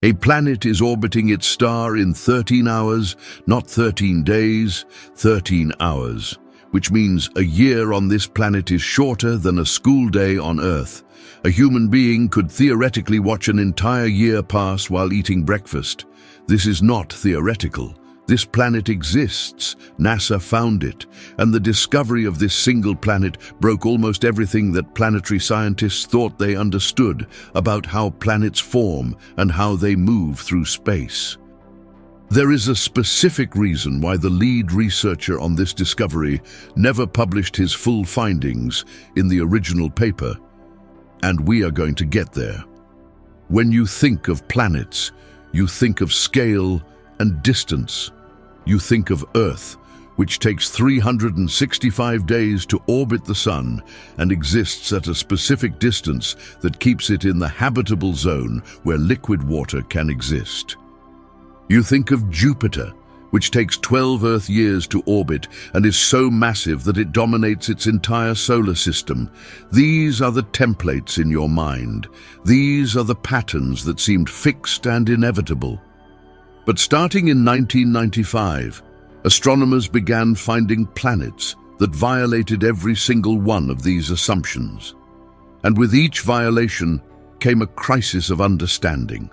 A planet is orbiting its star in 13 hours, not 13 days, 13 hours, which means a year on this planet is shorter than a school day on Earth. A human being could theoretically watch an entire year pass while eating breakfast. This is not theoretical. This planet exists. NASA found it, and the discovery of this single planet broke almost everything that planetary scientists thought they understood about how planets form and how they move through space. There is a specific reason why the lead researcher on this discovery never published his full findings in the original paper, and we are going to get there. When you think of planets, you think of scale and distance. You think of Earth, which takes 365 days to orbit the Sun and exists at a specific distance that keeps it in the habitable zone where liquid water can exist. You think of Jupiter, which takes 12 Earth years to orbit and is so massive that it dominates its entire solar system. These are the templates in your mind. These are the patterns that seemed fixed and inevitable. But starting in 1995, astronomers began finding planets that violated every single one of these assumptions. And with each violation came a crisis of understanding.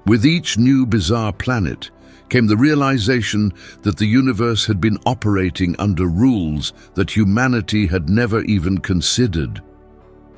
With each new bizarre planet came the realization that the universe had been operating under rules that humanity had never even considered.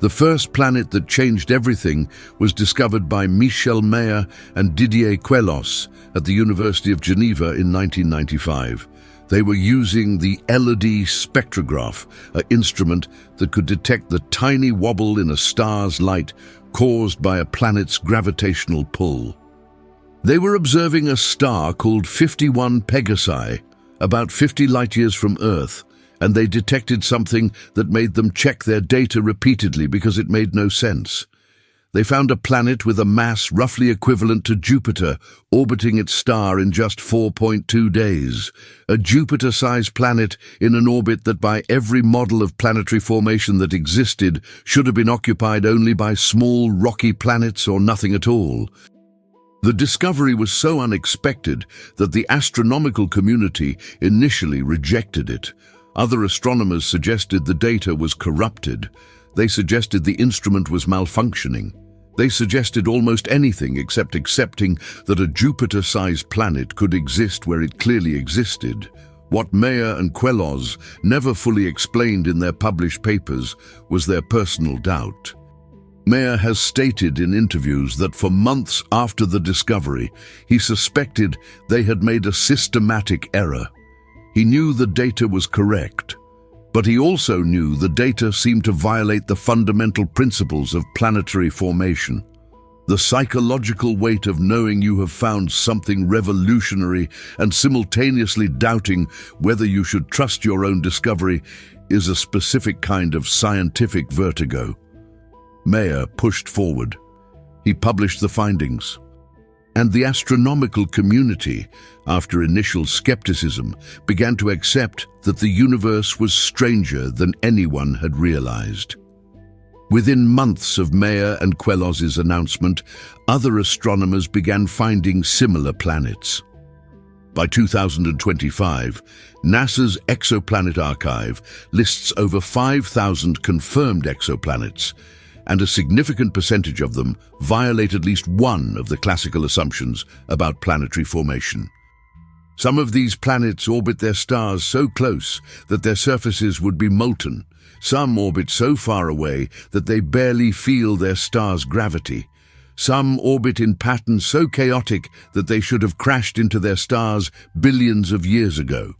The first planet that changed everything was discovered by Michel Mayor and Didier Queloz at the University of Geneva in 1995. They were using the LED spectrograph, an instrument that could detect the tiny wobble in a star's light caused by a planet's gravitational pull. They were observing a star called 51 Pegasi, about 50 light-years from Earth, and they detected something that made them check their data repeatedly because it made no sense. They found a planet with a mass roughly equivalent to Jupiter orbiting its star in just 4.2 days. A Jupiter-sized planet in an orbit that by every model of planetary formation that existed should have been occupied only by small rocky planets or nothing at all. The discovery was so unexpected that the astronomical community initially rejected it. Other astronomers suggested the data was corrupted. They suggested the instrument was malfunctioning. They suggested almost anything except accepting that a Jupiter-sized planet could exist where it clearly existed. What Mayor and Queloz never fully explained in their published papers was their personal doubt. Mayor has stated in interviews that for months after the discovery, he suspected they had made a systematic error. He knew the data was correct, but he also knew the data seemed to violate the fundamental principles of planetary formation. The psychological weight of knowing you have found something revolutionary and simultaneously doubting whether you should trust your own discovery is a specific kind of scientific vertigo. Mayor pushed forward. He published the findings. And the astronomical community, after initial skepticism, began to accept that the universe was stranger than anyone had realized. Within months of Mayor and Queloz's announcement, other astronomers began finding similar planets. By 2025, NASA's Exoplanet Archive lists over 5,000 confirmed exoplanets, and a significant percentage of them violate at least one of the classical assumptions about planetary formation. Some of these planets orbit their stars so close that their surfaces would be molten. Some orbit so far away that they barely feel their star's gravity. Some orbit in patterns so chaotic that they should have crashed into their stars billions of years ago.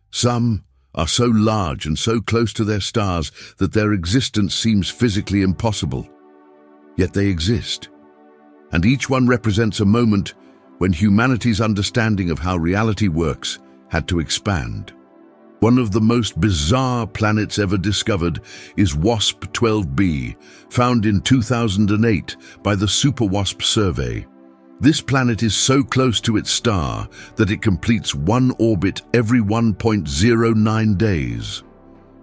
Some are so large and so close to their stars that their existence seems physically impossible. Yet they exist, and each one represents a moment when humanity's understanding of how reality works had to expand. One of the most bizarre planets ever discovered is WASP-12b, found in 2008 by the SuperWASP survey. This planet is so close to its star that it completes one orbit every 1.09 days.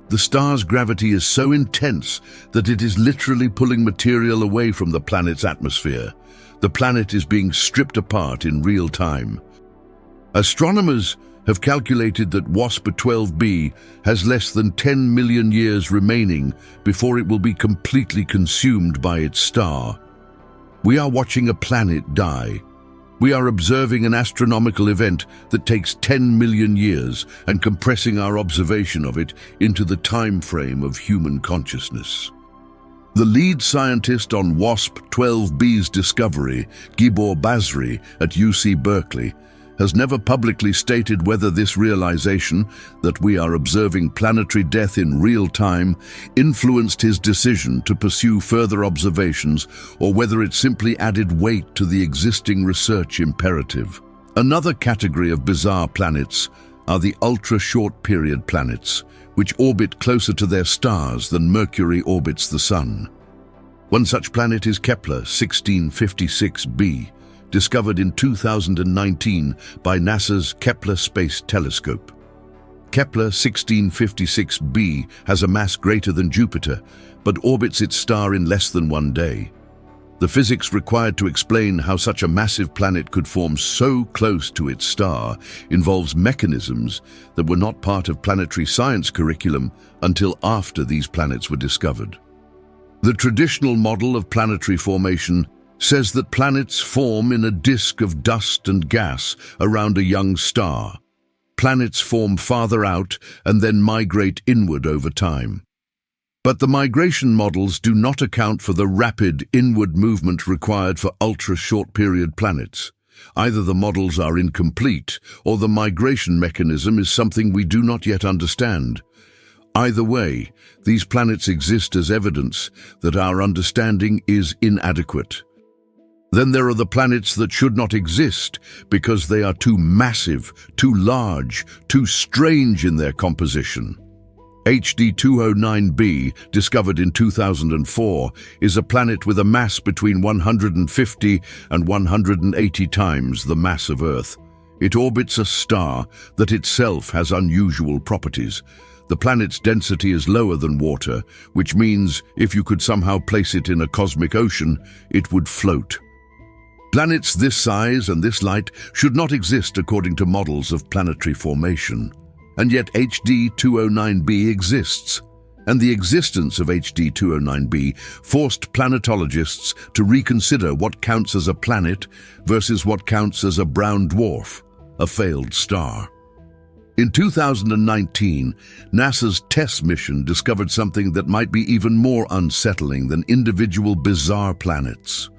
The star's gravity is so intense that it is literally pulling material away from the planet's atmosphere. The planet is being stripped apart in real time. Astronomers have calculated that WASP-12b has less than 10 million years remaining before it will be completely consumed by its star. We are watching a planet die. We are observing an astronomical event that takes 10 million years and compressing our observation of it into the time frame of human consciousness. The lead scientist on WASP-12b's discovery, Gibor Basri at UC Berkeley, has never publicly stated whether this realization that we are observing planetary death in real time influenced his decision to pursue further observations or whether it simply added weight to the existing research imperative. Another category of bizarre planets are the ultra-short period planets, which orbit closer to their stars than Mercury orbits the Sun. One such planet is Kepler 1656b, discovered in 2019 by NASA's Kepler Space Telescope. Kepler 1656b has a mass greater than Jupiter, but orbits its star in less than 1 day. The physics required to explain how such a massive planet could form so close to its star involves mechanisms that were not part of planetary science curriculum until after these planets were discovered. The traditional model of planetary formation says that planets form in a disk of dust and gas around a young star. Planets form farther out and then migrate inward over time. But the migration models do not account for the rapid inward movement required for ultra-short period planets. Either the models are incomplete or the migration mechanism is something we do not yet understand. Either way, these planets exist as evidence that our understanding is inadequate. Then there are the planets that should not exist because they are too massive, too large, too strange in their composition. HD 209b, discovered in 2004, is a planet with a mass between 150 and 180 times the mass of Earth. It orbits a star that itself has unusual properties. The planet's density is lower than water, which means if you could somehow place it in a cosmic ocean, it would float. Planets this size and this light should not exist according to models of planetary formation. And yet HD 209b exists. And the existence of HD 209b forced planetologists to reconsider what counts as a planet versus what counts as a brown dwarf, a failed star. In 2019, NASA's TESS mission discovered something that might be even more unsettling than individual bizarre planets.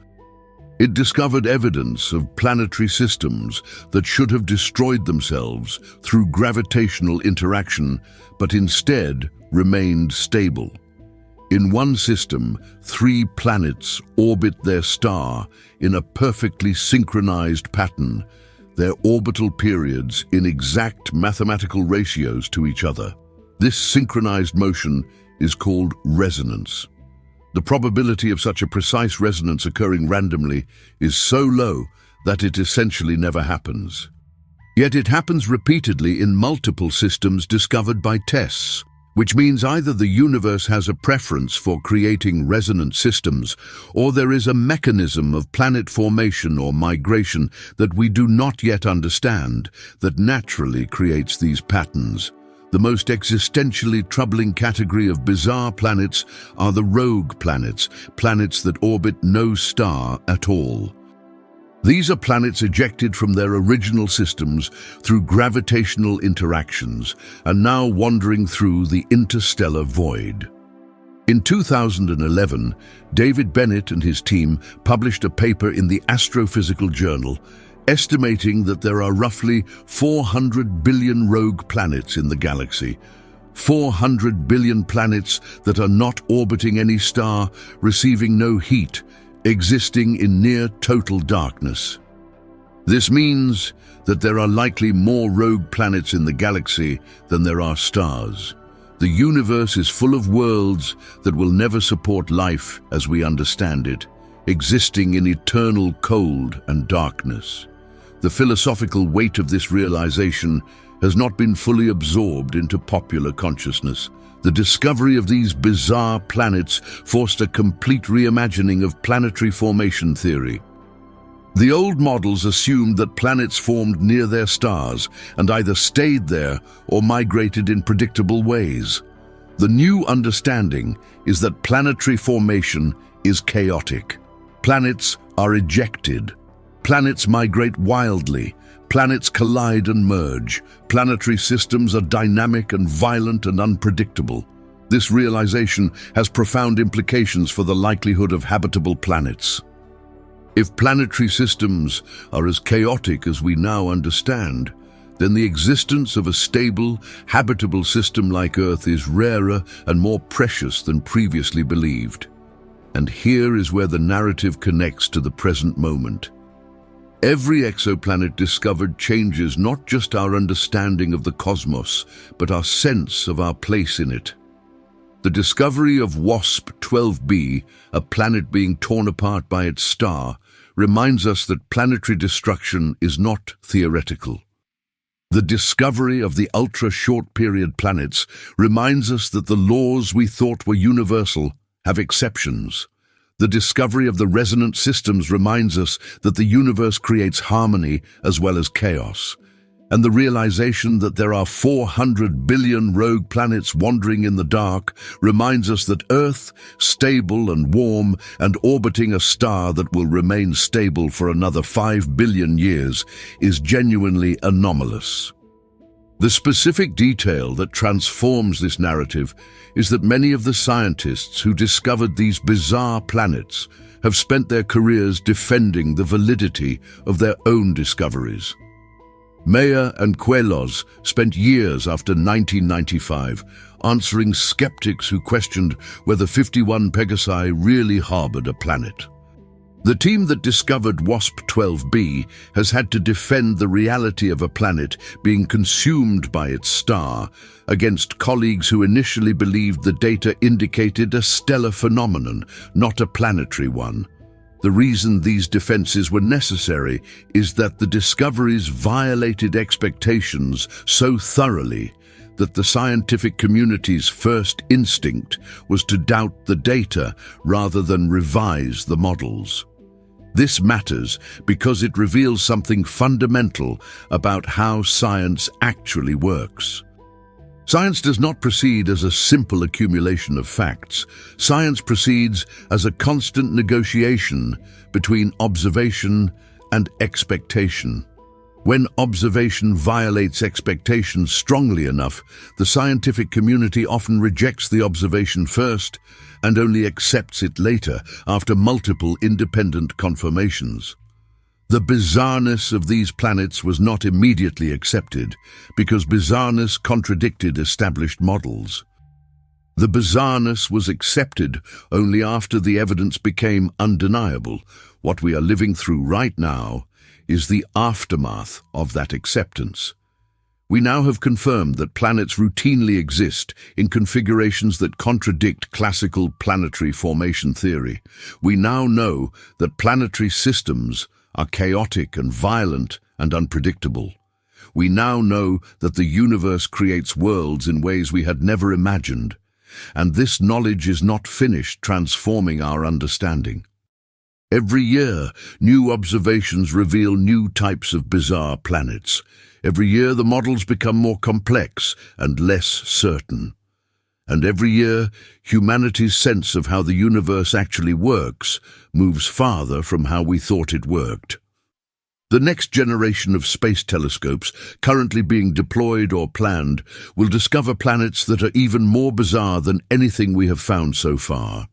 It discovered evidence of planetary systems that should have destroyed themselves through gravitational interaction, but instead remained stable. In one system, 3 planets orbit their star in a perfectly synchronized pattern, their orbital periods in exact mathematical ratios to each other. This synchronized motion is called resonance. The probability of such a precise resonance occurring randomly is so low that it essentially never happens. Yet it happens repeatedly in multiple systems discovered by TESS, which means either the universe has a preference for creating resonant systems, or there is a mechanism of planet formation or migration that we do not yet understand that naturally creates these patterns. The most existentially troubling category of bizarre planets are the rogue planets, planets that orbit no star at all. These are planets ejected from their original systems through gravitational interactions and now wandering through the interstellar void. In 2011, David Bennett and his team published a paper in the Astrophysical Journal estimating that there are roughly 400 billion rogue planets in the galaxy. 400 billion planets that are not orbiting any star, receiving no heat, existing in near total darkness. This means that there are likely more rogue planets in the galaxy than there are stars. The universe is full of worlds that will never support life as we understand it, existing in eternal cold and darkness. The philosophical weight of this realization has not been fully absorbed into popular consciousness. The discovery of these bizarre planets forced a complete reimagining of planetary formation theory. The old models assumed that planets formed near their stars and either stayed there or migrated in predictable ways. The new understanding is that planetary formation is chaotic. Planets are ejected. Planets migrate wildly. Planets collide and merge. Planetary systems are dynamic and violent and unpredictable. This realization has profound implications for the likelihood of habitable planets. If planetary systems are as chaotic as we now understand, then the existence of a stable, habitable system like Earth is rarer and more precious than previously believed. And here is where the narrative connects to the present moment. Every exoplanet discovered changes not just our understanding of the cosmos, but our sense of our place in it. The discovery of WASP-12b, a planet being torn apart by its star, reminds us that planetary destruction is not theoretical. The discovery of the ultra-short-period planets reminds us that the laws we thought were universal have exceptions. The discovery of the resonant systems reminds us that the universe creates harmony as well as chaos. And the realization that there are 400 billion rogue planets wandering in the dark reminds us that Earth, stable and warm and orbiting a star that will remain stable for another 5 billion years, is genuinely anomalous. The specific detail that transforms this narrative is that many of the scientists who discovered these bizarre planets have spent their careers defending the validity of their own discoveries. Meyer and Queloz spent years after 1995 answering skeptics who questioned whether 51 Pegasi really harbored a planet. The team that discovered WASP-12b has had to defend the reality of a planet being consumed by its star against colleagues who initially believed the data indicated a stellar phenomenon, not a planetary one. The reason these defenses were necessary is that the discoveries violated expectations so thoroughly that the scientific community's first instinct was to doubt the data rather than revise the models. This matters because it reveals something fundamental about how science actually works. Science does not proceed as a simple accumulation of facts. Science proceeds as a constant negotiation between observation and expectation. When observation violates expectations strongly enough, the scientific community often rejects the observation first and only accepts it later after multiple independent confirmations. The bizarreness of these planets was not immediately accepted because bizarreness contradicted established models. The bizarreness was accepted only after the evidence became undeniable. What we are living through right now is the aftermath of that acceptance. We now have confirmed that planets routinely exist in configurations that contradict classical planetary formation theory. We now know that planetary systems are chaotic and violent and unpredictable. We now know that the universe creates worlds in ways we had never imagined, and this knowledge is not finished transforming our understanding. Every year, new observations reveal new types of bizarre planets. Every year, the models become more complex and less certain. And every year, humanity's sense of how the universe actually works moves farther from how we thought it worked. The next generation of space telescopes currently being deployed or planned will discover planets that are even more bizarre than anything we have found so far.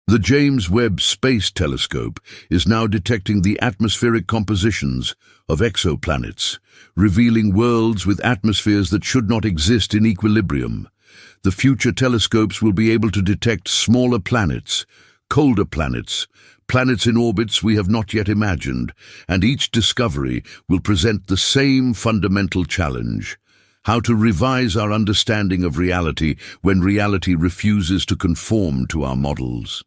The James Webb Space Telescope is now detecting the atmospheric compositions of exoplanets, revealing worlds with atmospheres that should not exist in equilibrium. The future telescopes will be able to detect smaller planets, colder planets, planets in orbits we have not yet imagined, and each discovery will present the same fundamental challenge: how to revise our understanding of reality when reality refuses to conform to our models.